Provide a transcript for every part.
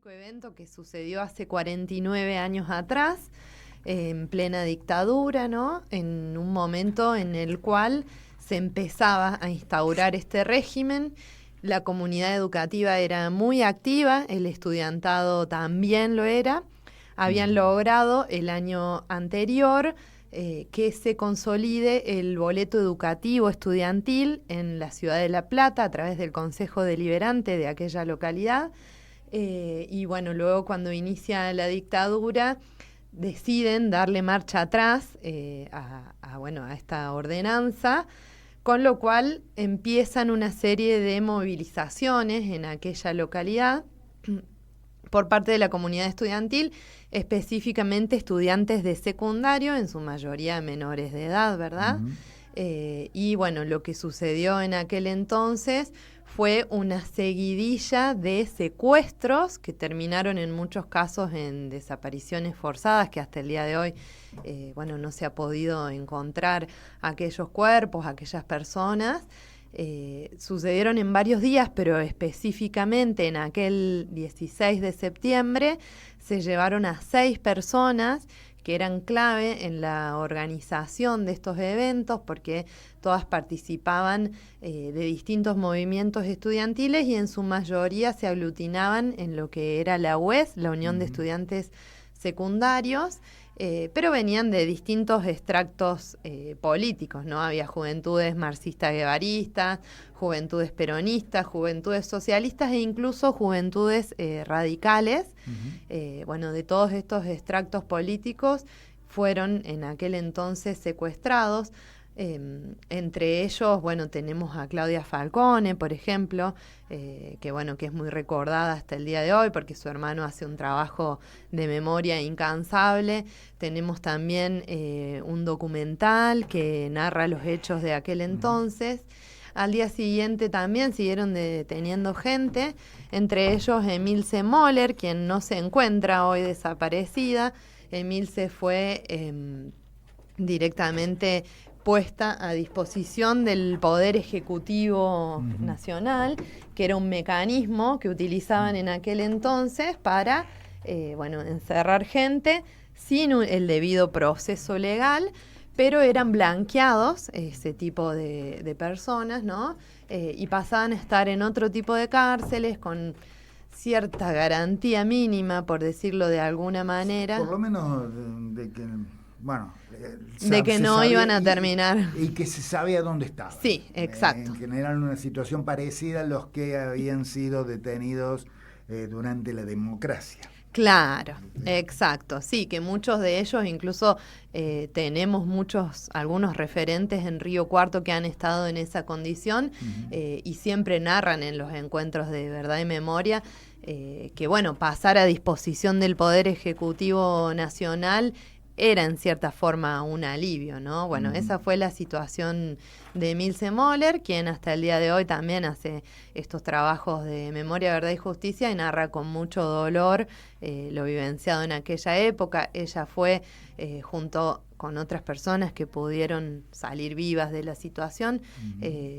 histórico evento que sucedió hace 49 años atrás, en plena dictadura, ¿no? En un momento en el cual se empezaba a instaurar este régimen. La comunidad educativa era muy activa, el estudiantado también lo era. Habían logrado el año anterior que se consolide el boleto educativo estudiantil en la ciudad de La Plata a través del Consejo Deliberante de aquella localidad. Y bueno, luego cuando inicia la dictadura deciden darle marcha atrás a esta ordenanza, con lo cual empiezan una serie de movilizaciones en aquella localidad por parte de la comunidad estudiantil, específicamente estudiantes de secundario, en su mayoría menores de edad, ¿verdad? Y bueno, lo que sucedió en aquel entonces fue una seguidilla de secuestros que terminaron en muchos casos en desapariciones forzadas, que hasta el día de hoy, no se ha podido encontrar aquellos cuerpos, aquellas personas. Sucedieron en varios días, pero específicamente en aquel 16 de septiembre se llevaron a 6 personas que eran clave en la organización de estos eventos porque todas participaban de distintos movimientos estudiantiles y en su mayoría se aglutinaban en lo que era la UES, la Unión de Estudiantes Secundarios, pero venían de distintos extractos políticos, ¿no? Había juventudes marxistas-guevaristas, juventudes peronistas, juventudes socialistas e incluso juventudes radicales. De todos estos extractos políticos fueron en aquel entonces secuestrados. Entre ellos, tenemos a Claudia Falcone, por ejemplo, que es muy recordada hasta el día de hoy porque su hermano hace un trabajo de memoria incansable. Tenemos también un documental que narra los hechos de aquel entonces. Al día siguiente también siguieron deteniendo gente, entre ellos Emilce Moller, quien no se encuentra hoy desaparecida. Emilce fue directamente puesta a disposición del Poder Ejecutivo Nacional, que era un mecanismo que utilizaban en aquel entonces para encerrar gente sin el debido proceso legal, pero eran blanqueados ese tipo de personas, ¿no? Y pasaban a estar en otro tipo de cárceles con cierta garantía mínima, por decirlo de alguna manera. Por lo menos de que no iban a terminar. Y que se sabía dónde estaban. Sí, exacto. En general una situación parecida a los que habían sido detenidos durante la democracia. Claro, exacto. Sí, que muchos de ellos, incluso tenemos algunos referentes en Río Cuarto que han estado en esa condición y siempre narran en los encuentros de verdad y memoria que pasar a disposición del Poder Ejecutivo Nacional era en cierta forma un alivio, ¿no? Esa fue la situación de Emilce Moller, quien hasta el día de hoy también hace estos trabajos de memoria, verdad y justicia y narra con mucho dolor lo vivenciado en aquella época. Ella fue, junto con otras personas que pudieron salir vivas de la situación,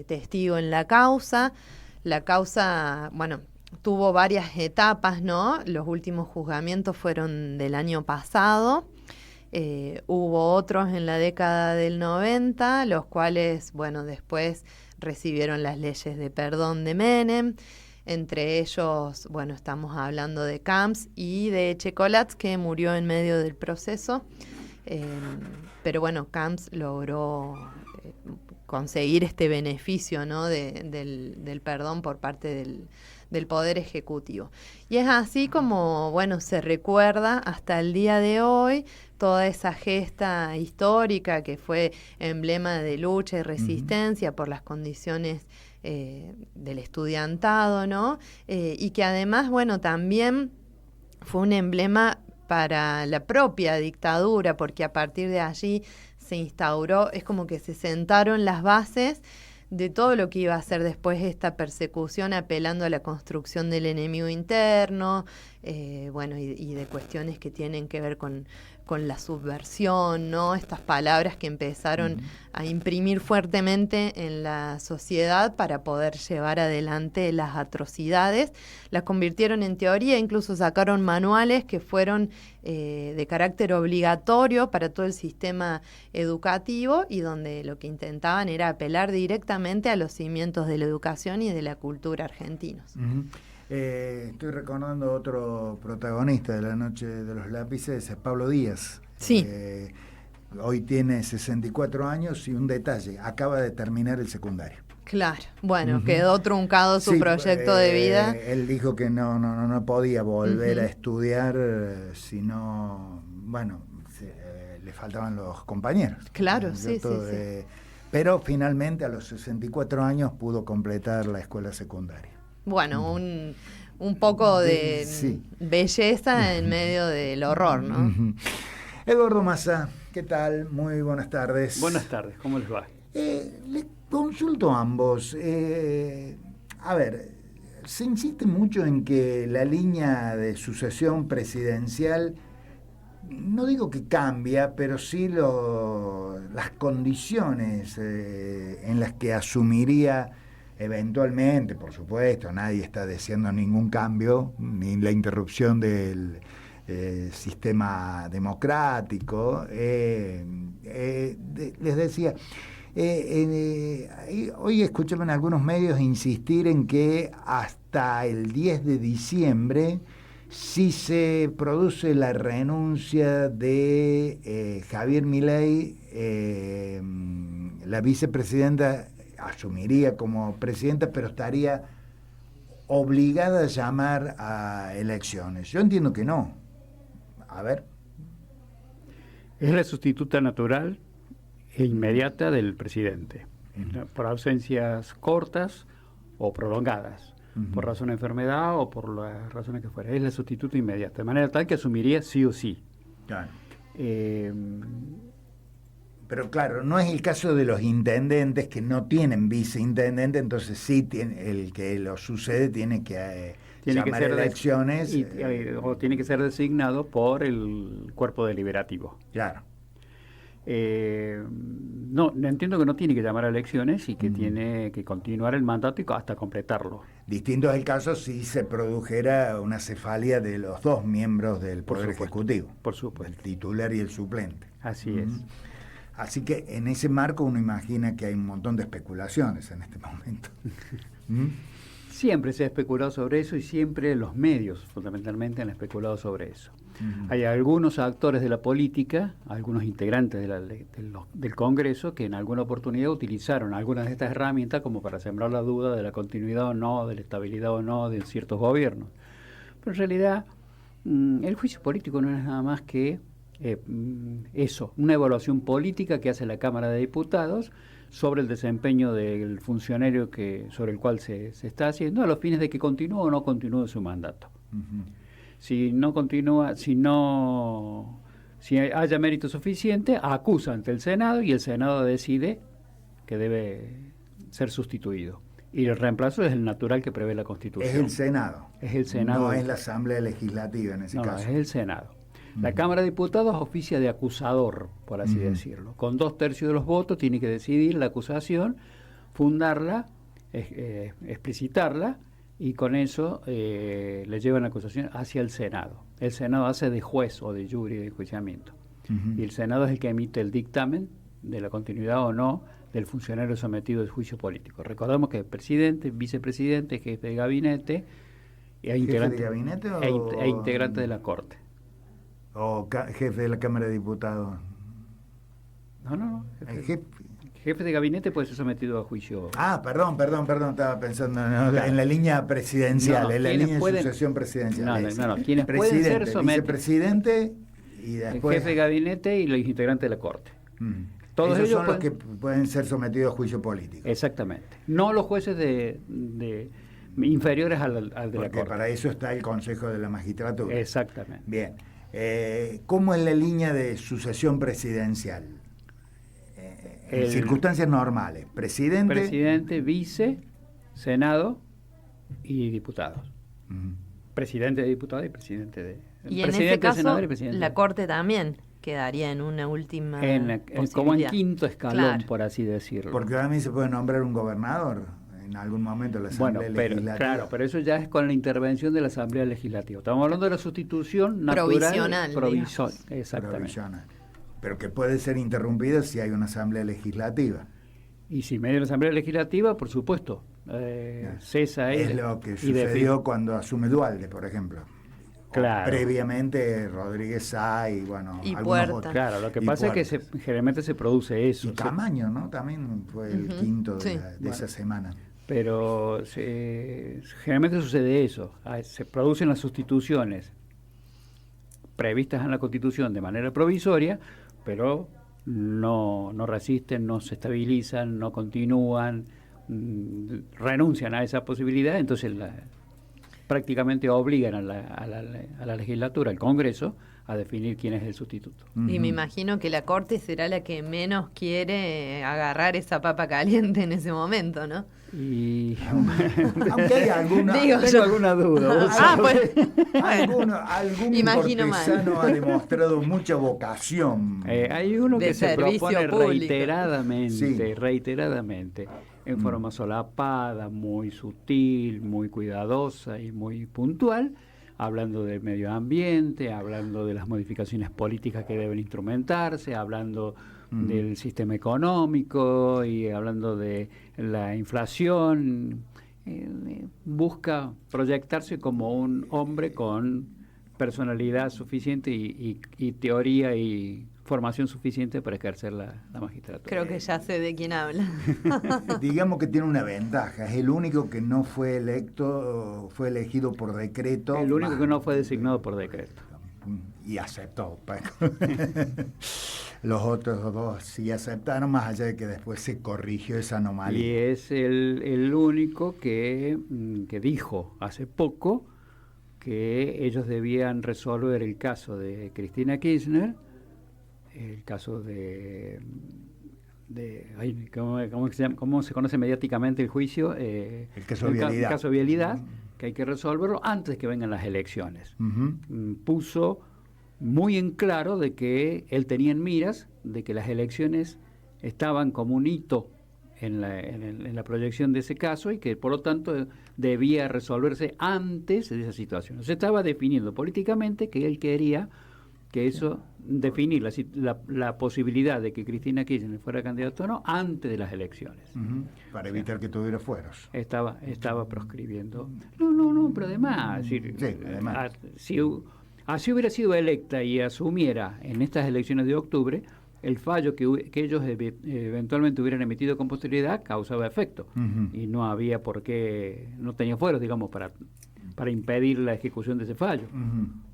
testigo en la causa. La causa, tuvo varias etapas, ¿no? Los últimos juzgamientos fueron del año pasado. Hubo otros en la década del 90, los cuales, después recibieron las leyes de perdón de Menem. Entre ellos, estamos hablando de Camps y de Echecolatz, que murió en medio del proceso. Pero Camps logró conseguir este beneficio, ¿no? del perdón por parte del Poder Ejecutivo. Y es así como, se recuerda hasta el día de hoy toda esa gesta histórica que fue emblema de lucha y resistencia por las condiciones del estudiantado, ¿no? Y que además, también fue un emblema para la propia dictadura, porque a partir de allí se instauró, es como que se sentaron las bases de todo lo que iba a ser después esta persecución, apelando a la construcción del enemigo interno, bueno, y de cuestiones que tienen que ver con la subversión, ¿no? Estas palabras que empezaron a imprimir fuertemente en la sociedad para poder llevar adelante las atrocidades. Las convirtieron en teoría, incluso sacaron manuales que fueron de carácter obligatorio para todo el sistema educativo y donde lo que intentaban era apelar directamente a los cimientos de la educación y de la cultura argentinos. Estoy recordando otro protagonista de la Noche de los Lápices, es Pablo Díaz. Sí. Hoy tiene 64 años y un detalle, acaba de terminar el secundario. Claro, bueno, quedó truncado su proyecto de vida. Él dijo que no podía volver a estudiar, sino, bueno, le faltaban los compañeros. Claro, sí. Pero finalmente a los 64 años pudo completar la escuela secundaria. Bueno, un poco de belleza en medio del horror, ¿no? Eduardo Massa, ¿qué tal? Muy buenas tardes. Buenas tardes, ¿cómo les va? Les consulto a ambos. A ver, se insiste mucho en que la línea de sucesión presidencial, no digo que cambia, pero sí las condiciones en las que asumiría eventualmente, por supuesto, nadie está deseando ningún cambio, ni la interrupción del sistema democrático. Les decía, hoy escuché en algunos medios insistir en que hasta el 10 de diciembre, si se produce la renuncia de Javier Milei, la vicepresidenta asumiría como presidenta, pero estaría obligada a llamar a elecciones. Yo entiendo que no. A ver. Es la sustituta natural e inmediata del presidente, por ausencias cortas o prolongadas, por razón de enfermedad o por las razones que fuera. Es la sustituta inmediata, de manera tal que asumiría sí o sí. Claro. Pero claro, no es el caso de los intendentes que no tienen viceintendente, entonces sí el que lo sucede tiene que llamar elecciones. O tiene que ser designado por el cuerpo deliberativo. Claro. No entiendo que no tiene que llamar a elecciones y que tiene que continuar el mandato hasta completarlo. Distinto es el caso si se produjera una cefalia de los dos miembros del Poder Ejecutivo. Por supuesto. El titular y el suplente. Así es. Así que en ese marco uno imagina que hay un montón de especulaciones en este momento. Siempre se ha especulado sobre eso y siempre los medios fundamentalmente han especulado sobre eso. Hay algunos actores de la política, algunos integrantes del Congreso que en alguna oportunidad utilizaron algunas de estas herramientas como para sembrar la duda de la continuidad o no, de la estabilidad o no de ciertos gobiernos. Pero en realidad el juicio político no es nada más que eso, una evaluación política que hace la Cámara de Diputados sobre el desempeño del funcionario sobre el cual se está haciendo, a los fines de que continúe o no continúe su mandato. Si no continúa, si haya mérito suficiente, acusa ante el Senado y el Senado decide que debe ser sustituido. Y el reemplazo es el natural que prevé la Constitución. Es el Senado. Es el Senado. No es la Asamblea Legislativa en ese caso. No, es el Senado. La Cámara de Diputados oficia de acusador, por así decirlo. Con 2/3 de los votos tiene que decidir la acusación, fundarla, explicitarla, y con eso le llevan la acusación hacia el Senado. El Senado hace de juez o de jury de enjuiciamiento. Y el Senado es el que emite el dictamen de la continuidad o no del funcionario sometido al juicio político. Recordemos que presidente, vicepresidente, jefe de gabinete e integrante de la Corte. ¿O jefe de la Cámara de Diputados? No. Jefe de gabinete puede ser sometido a juicio. Perdón, estaba pensando en la línea presidencial, en la línea de sucesión presidencial. No, quienes pueden ser sometidos. Vicepresidente y después... El jefe de gabinete y los integrantes de la Corte. Todos ellos son los que pueden ser sometidos a juicio político. Exactamente. No los jueces de inferiores al de la Corte. Porque para eso está el Consejo de la Magistratura. Exactamente. Bien. ¿Cómo es la línea de sucesión presidencial? En circunstancias normales. Presidente, vice, Senado y diputados. presidente de diputados y presidente de... Y en ese caso, la Corte también quedaría en una última como en quinto escalón, claro, por así decirlo. Porque también se puede nombrar un gobernador en algún momento de la Asamblea Legislativa. Claro, pero eso ya es con la intervención de la Asamblea Legislativa. Estamos hablando de la sustitución natural. Provisional. Exactamente. Provisional. Pero que puede ser interrumpida si hay una Asamblea Legislativa. Y si medio de la Asamblea Legislativa, por supuesto, cesa es lo que sucedió cuando asume Duhalde, por ejemplo. Claro. Previamente Rodríguez Sá y bueno, y algunos Puerta. otros. Claro, lo que pasa es que generalmente se produce eso. Y Camaño, ¿no? También fue el quinto de esa semana. Pero generalmente sucede eso. Se producen las sustituciones previstas en la Constitución de manera provisoria, pero no resisten, no se estabilizan, no continúan, renuncian a esa posibilidad, entonces prácticamente obligan a la legislatura, al Congreso, a definir quién es el sustituto. Y me imagino que la Corte será la que menos quiere agarrar esa papa caliente en ese momento, ¿no? Y aunque hay alguna duda. Pues algún imagino cortesano mal. ha demostrado mucha vocación. Hay uno de que se propone público. reiteradamente, en forma solapada, muy sutil, muy cuidadosa y muy puntual, hablando del medio ambiente, hablando de las modificaciones políticas que deben instrumentarse, hablando del sistema económico y hablando de la inflación. Busca proyectarse como un hombre con personalidad suficiente y teoría y formación suficiente para ejercer la magistratura. Creo que ya sé de quién habla. Digamos que tiene una ventaja, es el único que no fue elegido por decreto. El único que no fue designado por decreto. Y aceptó. Los otros dos sí aceptaron, más allá de que después se corrigió esa anomalía. Y es el único que dijo hace poco que ellos debían resolver el caso de Cristina Kirchner, el caso ¿cómo se conoce mediáticamente el juicio? El caso Vialidad. El caso Vialidad, que hay que resolverlo antes de que vengan las elecciones. Puso muy en claro de que él tenía en miras de que las elecciones estaban como un hito en la proyección de ese caso y que por lo tanto debía resolverse antes de esa situación. Se estaba definiendo políticamente que él quería que eso, definir la posibilidad de que Cristina Kirchner fuera candidata o no antes de las elecciones. Para evitar que tuviera fueros. Estaba proscribiendo. No, pero además, si así hubiera sido electa y asumiera en estas elecciones de octubre, el fallo que ellos eventualmente hubieran emitido con posterioridad causaba efecto. Y no había por qué, no tenía fueros, digamos, para impedir la ejecución de ese fallo.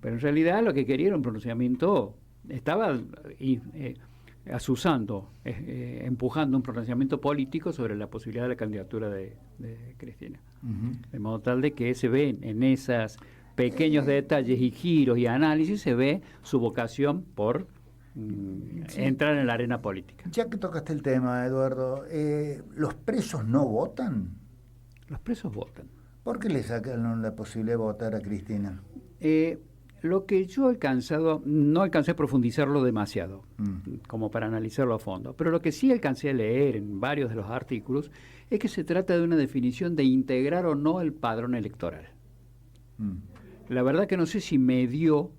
Pero en realidad lo que quería era un pronunciamiento, estaba asusando, empujando un pronunciamiento político sobre la posibilidad de la candidatura de Cristina. De modo tal de que se ven en esos pequeños detalles y giros y análisis, se ve su vocación por entrar en la arena política. Ya que tocaste el tema, Eduardo, ¿los presos no votan? Los presos votan. ¿Por qué le sacaron la posibilidad de votar a Cristina? Lo que yo no alcancé a profundizarlo demasiado, como para analizarlo a fondo, pero lo que sí alcancé a leer en varios de los artículos es que se trata de una definición de integrar o no el padrón electoral. La verdad que no sé si me dio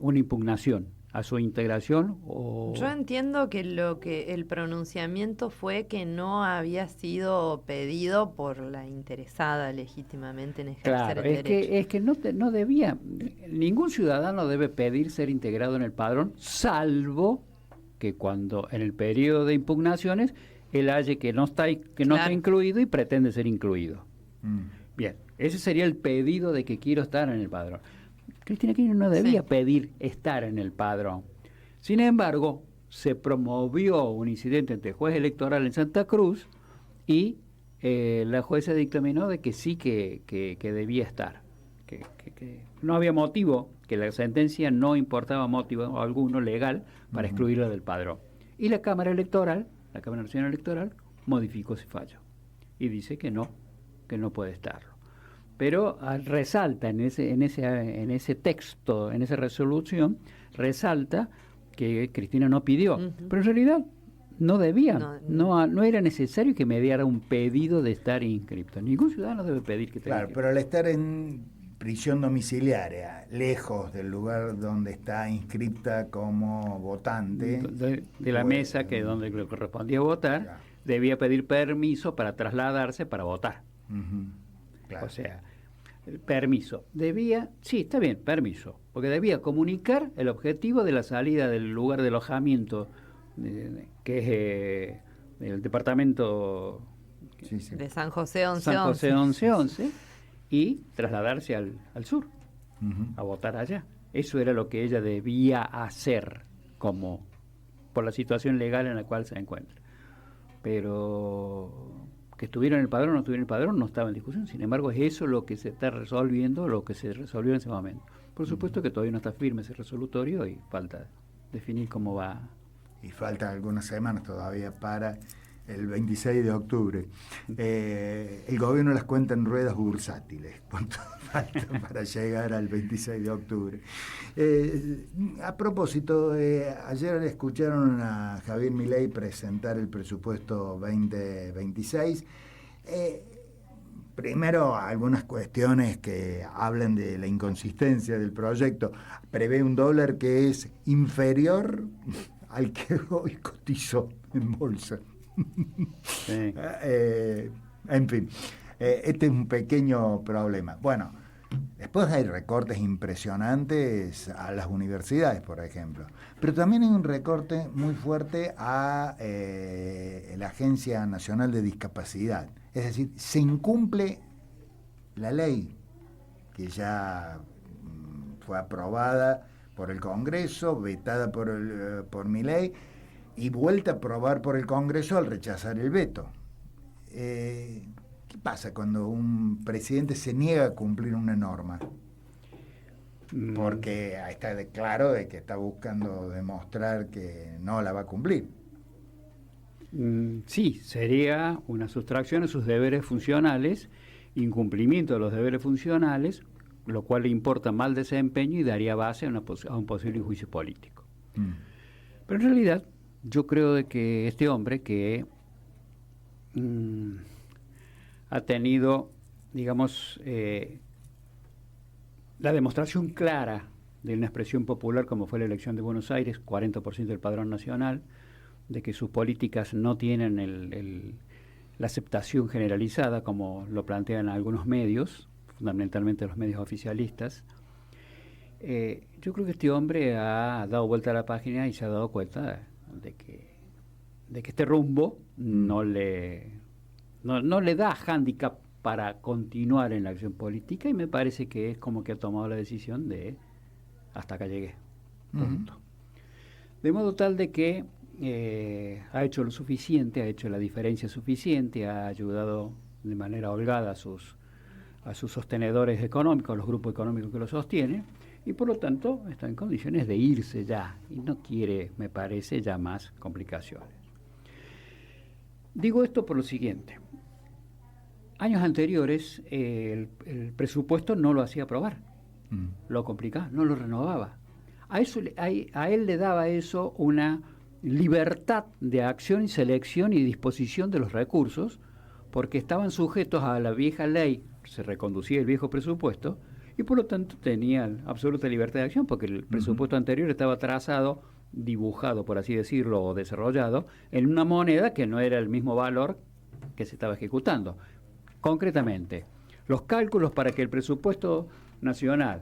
una impugnación a su integración o... Yo entiendo que el pronunciamiento fue que no había sido pedido por la interesada legítimamente en ejercer el derecho. Es que no debía, ningún ciudadano debe pedir ser integrado en el padrón, salvo que cuando en el periodo de impugnaciones él halle que no está incluido y pretende ser incluido. Bien, ese sería el pedido de que quiero estar en el padrón. Cristina Kirchner no debía pedir estar en el padrón. Sin embargo, se promovió un incidente entre el juez electoral en Santa Cruz y la jueza dictaminó de que sí que debía estar. Que no había motivo, que la sentencia no importaba motivo alguno legal para excluirla del padrón. Y la Cámara Nacional Electoral, modificó ese fallo y dice que no puede estarlo. pero resalta en ese texto, en esa resolución, resalta que Cristina no pidió, pero en realidad no debía, no era necesario que me diera un pedido de estar inscripto. Ningún ciudadano debe pedir que esté inscripto. Pero al estar en prisión domiciliaria, lejos del lugar donde está inscripta como votante, de la mesa que donde le correspondía votar, claro, debía pedir permiso para trasladarse para votar. Claro. O sea, permiso. Sí, está bien, permiso, porque debía comunicar el objetivo de la salida del lugar de alojamiento, que es el departamento de San José 1111, y trasladarse al sur, a votar allá. Eso era lo que ella debía hacer, como por la situación legal en la cual se encuentra. Pero que estuviera en el padrón o no estuviera en el padrón no estaba en discusión. Sin embargo, es eso lo que se está resolviendo, lo que se resolvió en ese momento. Por supuesto que todavía no está firme ese resolutorio y falta definir cómo va. Y faltan algunas semanas todavía para el 26 de octubre. El gobierno las cuenta en ruedas bursátiles. ¿Cuánto falta para llegar al 26 de octubre? A propósito, ayer escucharon a Javier Milei presentar el presupuesto 2026. Primero, algunas cuestiones que hablan de la inconsistencia del proyecto. Prevé un dólar que es inferior al que hoy cotizó en bolsa. Sí. En fin, este es un pequeño problema. Bueno, después hay recortes impresionantes a las universidades, por ejemplo, pero también hay un recorte muy fuerte a la Agencia Nacional de Discapacidad. Es decir, se incumple la ley que ya fue aprobada por el Congreso, vetada por Milei, y vuelta a aprobar por el Congreso al rechazar el veto. ¿Qué pasa cuando un presidente se niega a cumplir una norma? Porque está claro de que está buscando demostrar que no la va a cumplir. Sí, sería una sustracción de sus deberes funcionales, incumplimiento de los deberes funcionales, lo cual le importa mal desempeño y daría base a un posible juicio político. Pero en realidad, yo creo de que este hombre que ha tenido, digamos, la demostración clara de una expresión popular como fue la elección de Buenos Aires, 40% del padrón nacional, de que sus políticas no tienen la aceptación generalizada como lo plantean algunos medios, fundamentalmente los medios oficialistas. Yo creo que este hombre ha dado vuelta a la página y se ha dado cuenta de que este rumbo no le da hándicap para continuar en la acción política, y me parece que es como que ha tomado la decisión de hasta acá llegué, punto. De modo tal de que ha hecho lo suficiente, ha hecho la diferencia suficiente, ha ayudado de manera holgada a sus sostenedores económicos, a los grupos económicos que lo sostienen, y por lo tanto está en condiciones de irse ya, y no quiere, me parece, ya más complicaciones. Digo esto por lo siguiente. Años anteriores el presupuesto no lo hacía aprobar, lo complicaba, no lo renovaba. A él le daba eso una libertad de acción y selección y disposición de los recursos, porque estaban sujetos a la vieja ley, se reconducía el viejo presupuesto, y por lo tanto tenían absoluta libertad de acción, porque el presupuesto anterior estaba trazado, dibujado, por así decirlo, o desarrollado, en una moneda que no era el mismo valor que se estaba ejecutando. Concretamente, los cálculos para que el presupuesto nacional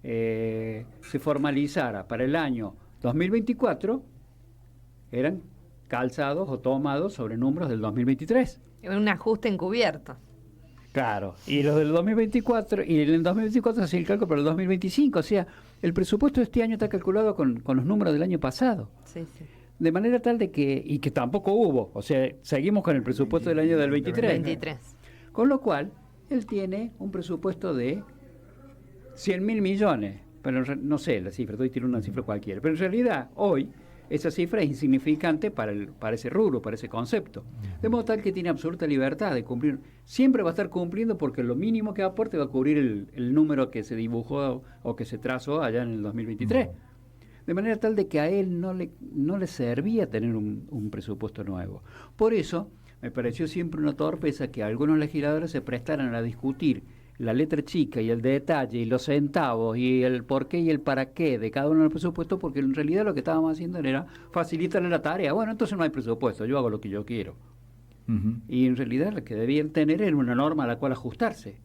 se formalizara para el año 2024 eran calzados o tomados sobre números del 2023. Un ajuste encubierto. Claro, y los del 2024, y en el 2024 se hacía el cálculo para el 2025, o sea, el presupuesto de este año está calculado con los números del año pasado. Sí, sí. De manera tal de que, y que tampoco hubo, o sea, seguimos con el presupuesto del año del 23. Con lo cual, él tiene un presupuesto de 100.000 millones, pero no sé la cifra, estoy tirando una cifra cualquiera, pero en realidad hoy esa cifra es insignificante para ese rubro, para ese concepto. De modo tal que tiene absoluta libertad de cumplir. Siempre va a estar cumpliendo porque lo mínimo que aporte va a cubrir el número que se dibujó o que se trazó allá en el 2023. De manera tal de que a él no le servía tener un presupuesto nuevo. Por eso me pareció siempre una torpeza que algunos legisladores se prestaran a discutir la letra chica y el detalle y los centavos y el por qué y el para qué de cada uno de los presupuestos, porque en realidad lo que estábamos haciendo era facilitarle la tarea. Bueno, entonces no hay presupuesto, yo hago lo que yo quiero. Y en realidad lo que debían tener era una norma a la cual ajustarse.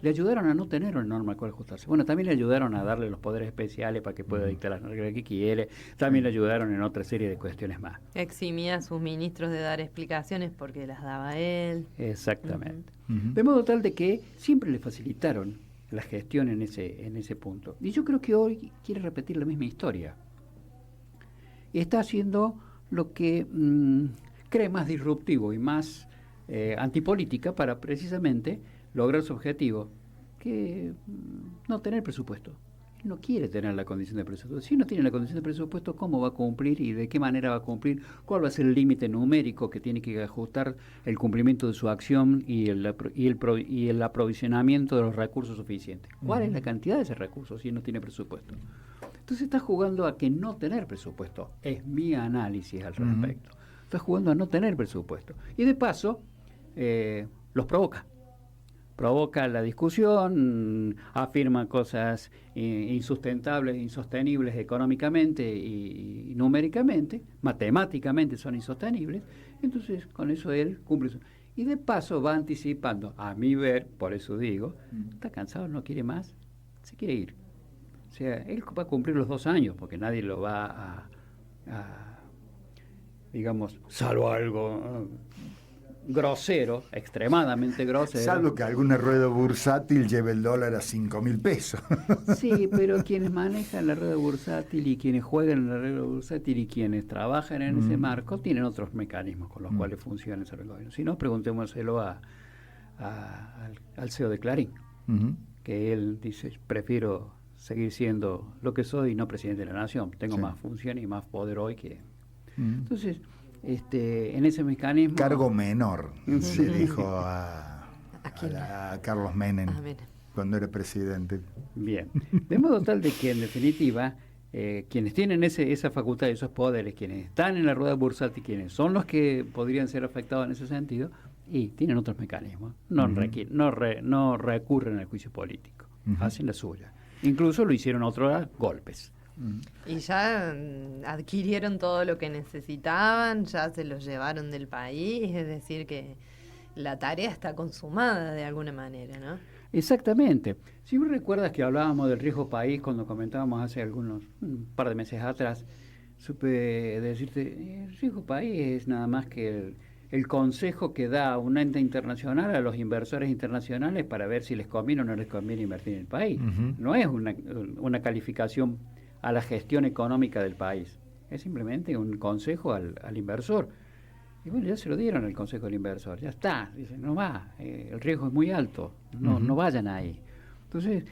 Le ayudaron a no tener una norma a la cual ajustarse. Bueno, también le ayudaron a darle los poderes especiales para que pueda dictar las reglas que quiere. También le ayudaron en otra serie de cuestiones más. Eximía a sus ministros de dar explicaciones porque las daba él. Exactamente. De modo tal de que siempre le facilitaron la gestión en ese punto. Y yo creo que hoy quiere repetir la misma historia. Y está haciendo lo que cree más disruptivo y más antipolítica para precisamente lograr su objetivo, que no tener presupuesto. Él no quiere tener la condición de presupuesto. Si no tiene la condición de presupuesto, ¿cómo va a cumplir y de qué manera va a cumplir? ¿Cuál va a ser el límite numérico que tiene que ajustar el cumplimiento de su acción y el aprovisionamiento de los recursos suficientes? ¿Cuál es la cantidad de ese recurso si no tiene presupuesto? Entonces está jugando a que no tener presupuesto. Es mi análisis al respecto. Está jugando a no tener presupuesto. Y de paso, los provoca la discusión, afirma cosas insustentables, insostenibles económicamente y numéricamente, matemáticamente son insostenibles, entonces con eso él cumple eso. Y de paso va anticipando, a mi ver, por eso digo, está cansado, no quiere más, se quiere ir. O sea, él va a cumplir los 2 años, porque nadie lo va a digamos, salvo algo grosero, extremadamente grosero. Salvo que alguna rueda bursátil lleve el dólar a 5.000 pesos. Sí, pero quienes manejan la rueda bursátil y quienes juegan en la rueda bursátil y quienes trabajan en ese marco tienen otros mecanismos con los cuales funciona ese gobierno. Si no, preguntémoselo al CEO de Clarín, que él dice, prefiero seguir siendo lo que soy y no presidente de la nación. Tengo más función y más poder hoy que... Entonces... en ese mecanismo... Cargo menor, se dijo a Carlos Menem cuando era presidente. Bien, de modo tal de que en definitiva quienes tienen esa facultad y esos poderes, quienes están en la rueda bursátil, quienes son los que podrían ser afectados en ese sentido, y tienen otros mecanismos, no recurren al juicio político, hacen la suya. Incluso lo hicieron otros golpes. Y ya adquirieron todo lo que necesitaban, ya se los llevaron del país, es decir que la tarea está consumada de alguna manera, ¿no? Exactamente. Si vos recuerdas que hablábamos del riesgo país cuando comentábamos hace un par de meses atrás, supe decirte, el riesgo país es nada más que el consejo que da un ente internacional a los inversores internacionales para ver si les conviene o no les conviene invertir en el país. No es una calificación a la gestión económica del país. Es simplemente un consejo al inversor. Y bueno, ya se lo dieron al consejo del inversor. Ya está. Dicen, no va, el riesgo es muy alto. No vayan ahí. Entonces,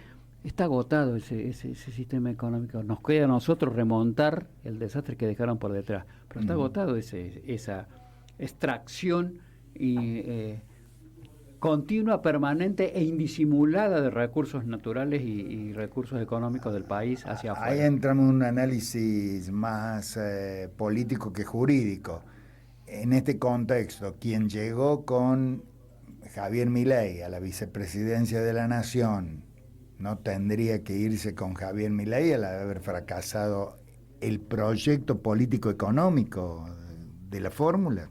está agotado ese sistema económico. Nos queda a nosotros remontar el desastre que dejaron por detrás. Pero está agotado esa extracción y continua, permanente e indisimulada de recursos naturales y recursos económicos del país hacia afuera. Ahí entramos en un análisis más político que jurídico. En este contexto, quien llegó con Javier Milei a la vicepresidencia de la Nación no tendría que irse con Javier Milei al haber fracasado el proyecto político-económico de la fórmula.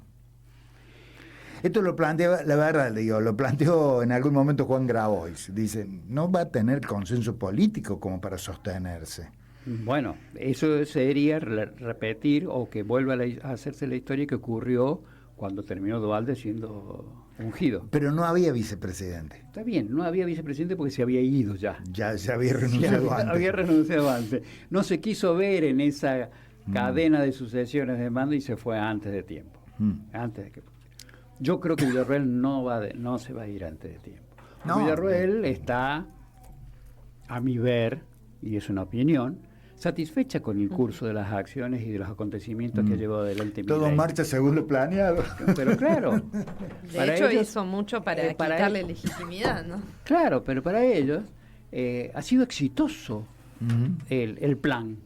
Esto lo plantea, la verdad, lo planteó en algún momento Juan Grabois. Dice, no va a tener consenso político como para sostenerse. Bueno, eso sería repetir o que vuelva a hacerse la historia que ocurrió cuando terminó Duhalde siendo ungido. Pero no había vicepresidente. Está bien, no había vicepresidente porque se había ido ya. Ya se había renunciado antes. Había renunciado antes. No se quiso ver en esa cadena de sucesiones de mando y se fue antes de tiempo. Antes de que... Yo creo que Villarroel no se va a ir antes de tiempo. Villarroel está, a mi ver, y es una opinión, satisfecha con el curso de las acciones y de los acontecimientos que ha llevado adelante Todo Milei. marcha según lo planeado. Pero claro, De hecho, hizo mucho para quitarle legitimidad, ¿no? Claro, pero para ellos ha sido exitoso el plan.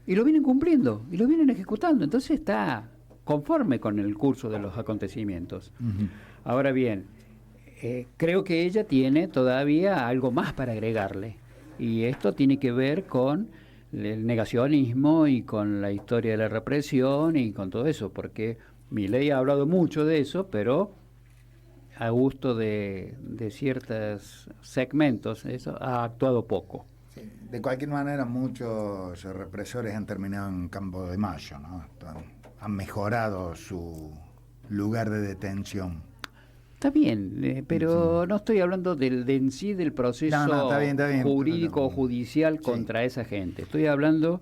Y lo vienen cumpliendo, y lo vienen ejecutando. Entonces está conforme con el curso de los acontecimientos. Ahora bien, creo que ella tiene todavía algo más para agregarle. Y esto tiene que ver con el negacionismo y con la historia de la represión y con todo eso, porque Milei ha hablado mucho de eso, pero a gusto de ciertos segmentos, eso ha actuado poco. Sí, de cualquier manera, muchos represores han terminado en Campo de Mayo, ¿no? Han mejorado su lugar de detención. Está bien, pero no estoy hablando en sí del proceso está bien, jurídico o judicial contra esa gente. Estoy hablando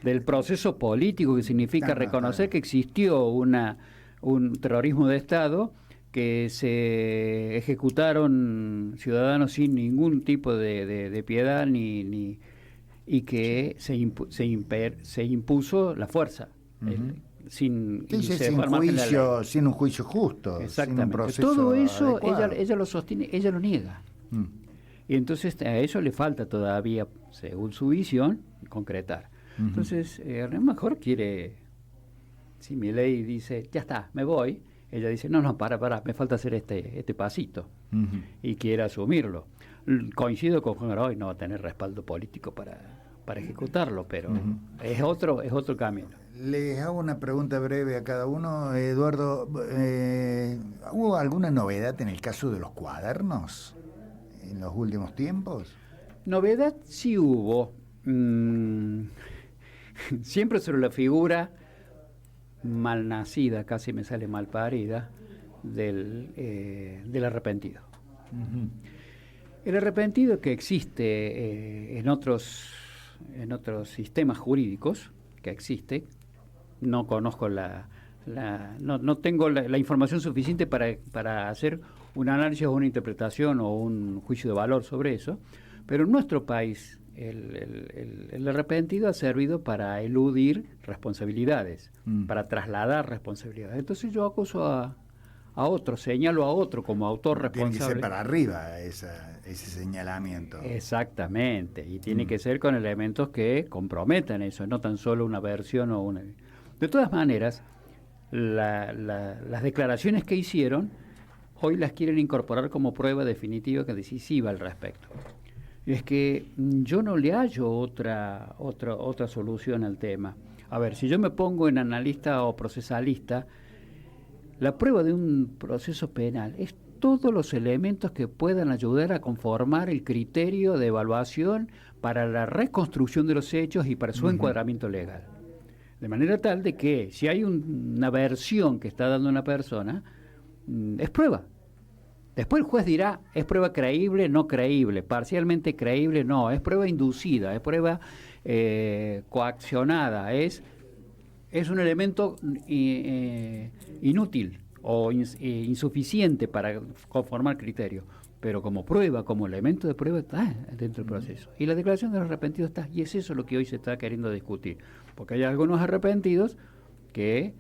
del proceso político, que significa reconocer que existió un terrorismo de Estado, que se ejecutaron ciudadanos sin ningún tipo de piedad y que se impuso la fuerza. Sin un juicio justo, exactamente, sin un proceso todo eso adecuado. ella lo sostiene, ella lo niega. Y entonces a eso le falta todavía, según su visión, concretar. Entonces a lo mejor quiere, si Milei dice ya está, me voy, ella dice no, para, me falta hacer este pasito, y quiere asumirlo. Coincido con Juan Grabois, no va a tener respaldo político para ejecutarlo, pero es otro camino. Les hago una pregunta breve a cada uno. Eduardo, ¿hubo alguna novedad en el caso de los cuadernos en los últimos tiempos? Novedad sí hubo. Siempre sobre la figura malnacida, casi me sale mal parida, del arrepentido. El arrepentido que existe en otros sistemas jurídicos, que existe, no conozco no tengo la información suficiente para hacer un análisis o una interpretación o un juicio de valor sobre eso, pero en nuestro país el arrepentido ha servido para eludir responsabilidades, para trasladar responsabilidades. Entonces yo acuso a otro, señalo a otro como autor responsable. Tiene que ser para arriba ese señalamiento. Exactamente, y tiene que ser con elementos que comprometan eso, no tan solo una versión o una... De todas maneras, las declaraciones que hicieron, hoy las quieren incorporar como prueba definitiva que decisiva al respecto. Y es que yo no le hallo otra solución al tema. A ver, si yo me pongo en analista o procesalista, la prueba de un proceso penal es todos los elementos que puedan ayudar a conformar el criterio de evaluación para la reconstrucción de los hechos y para su encuadramiento legal. De manera tal de que si hay una versión que está dando una persona, es prueba. Después el juez dirá, es prueba creíble, no creíble, parcialmente creíble, no, es prueba inducida, es prueba coaccionada, es un elemento inútil o insuficiente para conformar criterio, pero como prueba, como elemento de prueba está dentro del proceso. Y la declaración de los arrepentidos está, y es eso lo que hoy se está queriendo discutir, porque hay algunos arrepentidos que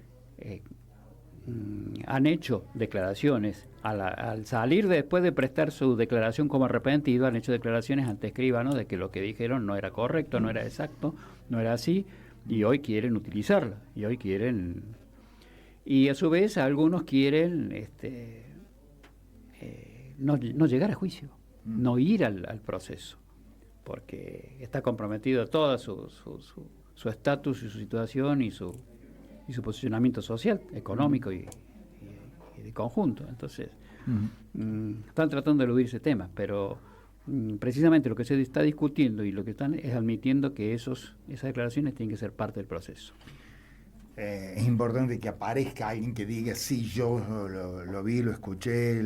han hecho declaraciones, al salir después de prestar su declaración como arrepentido, han hecho declaraciones ante escribanos de que lo que dijeron no era correcto, no era exacto, no era así, y hoy quieren utilizarla, y a su vez algunos quieren no llegar a juicio, no ir al proceso, porque está comprometido todo su estatus y su situación y su posicionamiento social, económico y de conjunto. Entonces, están tratando de eludir ese tema, pero precisamente lo que se está discutiendo y lo que están es admitiendo que esas declaraciones tienen que ser parte del proceso. Es importante que aparezca alguien que diga, sí, yo lo vi, lo escuché,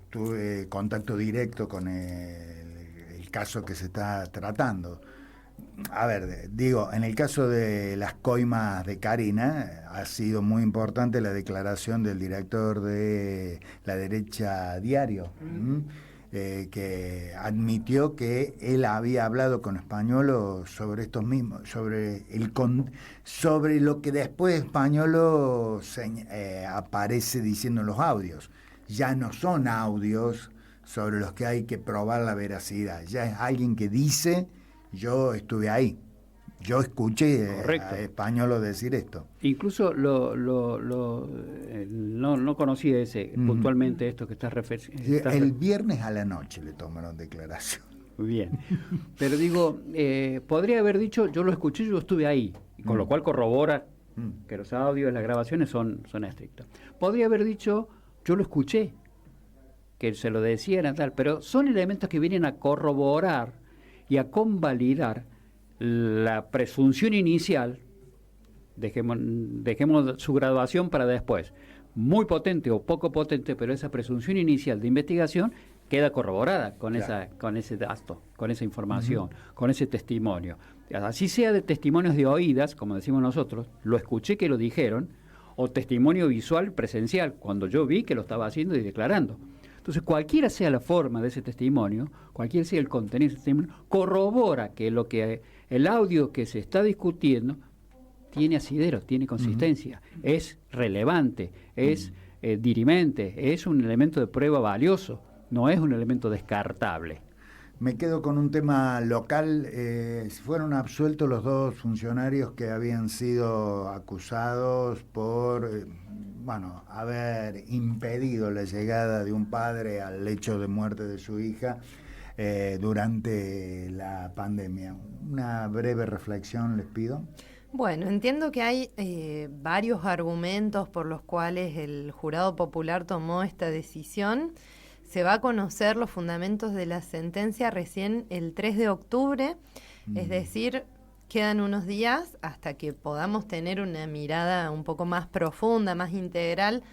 tuve contacto directo con el caso que se está tratando. A ver, digo, en el caso de las coimas de Karina, ha sido muy importante la declaración del director de La Derecha Diario, que admitió que él había hablado con Españolo sobre estos mismos, sobre lo que después Españolo aparece diciendo en los audios. Ya no son audios sobre los que hay que probar la veracidad, ya es alguien que dice, yo estuve ahí. Yo escuché a Españolo decir esto. Incluso no conocía puntualmente esto que estás refiriendo. El viernes a la noche le tomaron declaración. Bien. Pero digo, podría haber dicho, yo lo escuché, yo estuve ahí. Con lo cual corrobora que los audios, las grabaciones son estrictos. Podría haber dicho, yo lo escuché, que se lo decían tal. Pero son elementos que vienen a corroborar y a convalidar la presunción inicial, dejemos su graduación para después, muy potente o poco potente, pero esa presunción inicial de investigación queda corroborada con, claro, con ese dato, con esa información, con ese testimonio. Así sea de testimonios de oídas, como decimos nosotros, lo escuché que lo dijeron, o testimonio visual presencial, cuando yo vi que lo estaba haciendo y declarando. Entonces, cualquiera sea la forma de ese testimonio, cualquiera sea el contenido de ese testimonio, corrobora que el audio que se está discutiendo tiene asidero, tiene consistencia, es relevante, es dirimente, es un elemento de prueba valioso, no es un elemento descartable. Me quedo con un tema local. Fueron absueltos los dos funcionarios que habían sido acusados por haber impedido la llegada de un padre al lecho de muerte de su hija durante la pandemia. Una breve reflexión les pido. Bueno, entiendo que hay varios argumentos por los cuales el jurado popular tomó esta decisión. Se va a conocer los fundamentos de la sentencia recién el 3 de octubre, es decir, quedan unos días hasta que podamos tener una mirada un poco más profunda, más integral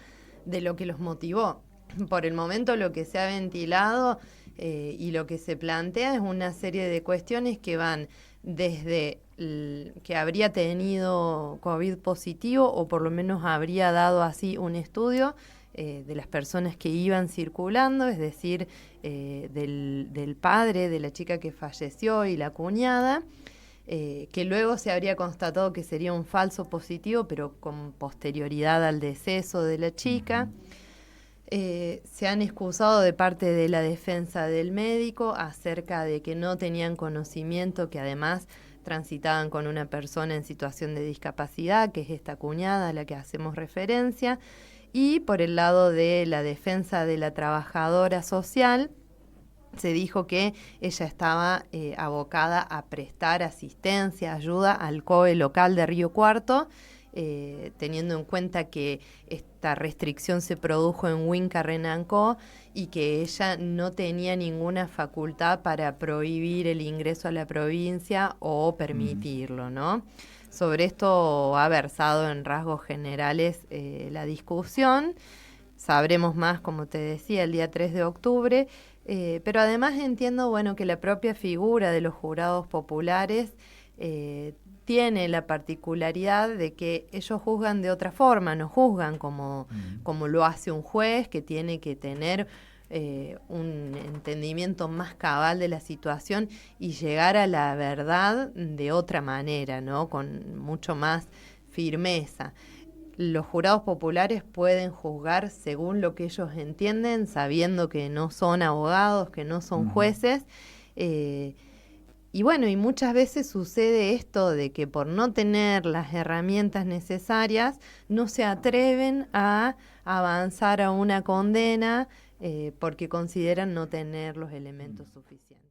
de lo que los motivó. Por el momento lo que se ha ventilado y lo que se plantea es una serie de cuestiones que van desde que habría tenido COVID positivo o por lo menos habría dado así un estudio de las personas que iban circulando, es decir, del padre de la chica que falleció y la cuñada, que luego se habría constatado que sería un falso positivo, pero con posterioridad al deceso de la chica. Se han excusado de parte de la defensa del médico acerca de que no tenían conocimiento, que además transitaban con una persona en situación de discapacidad, que es esta cuñada a la que hacemos referencia, y por el lado de la defensa de la trabajadora social, se dijo que ella estaba abocada a prestar asistencia, ayuda al COE local de Río Cuarto, teniendo en cuenta que esta restricción se produjo en Huinca Renancó y que ella no tenía ninguna facultad para prohibir el ingreso a la provincia o permitirlo, ¿no? Sobre esto ha versado en rasgos generales la discusión. Sabremos más, como te decía, el día 3 de octubre, pero además entiendo, que la propia figura de los jurados populares tiene la particularidad de que ellos juzgan de otra forma, no juzgan como lo hace un juez, que tiene que tener un entendimiento más cabal de la situación y llegar a la verdad de otra manera, ¿no? Con mucho más firmeza. Los jurados populares pueden juzgar según lo que ellos entienden, sabiendo que no son abogados, que no son jueces, y muchas veces sucede esto de que por no tener las herramientas necesarias no se atreven a avanzar a una condena porque consideran no tener los elementos suficientes.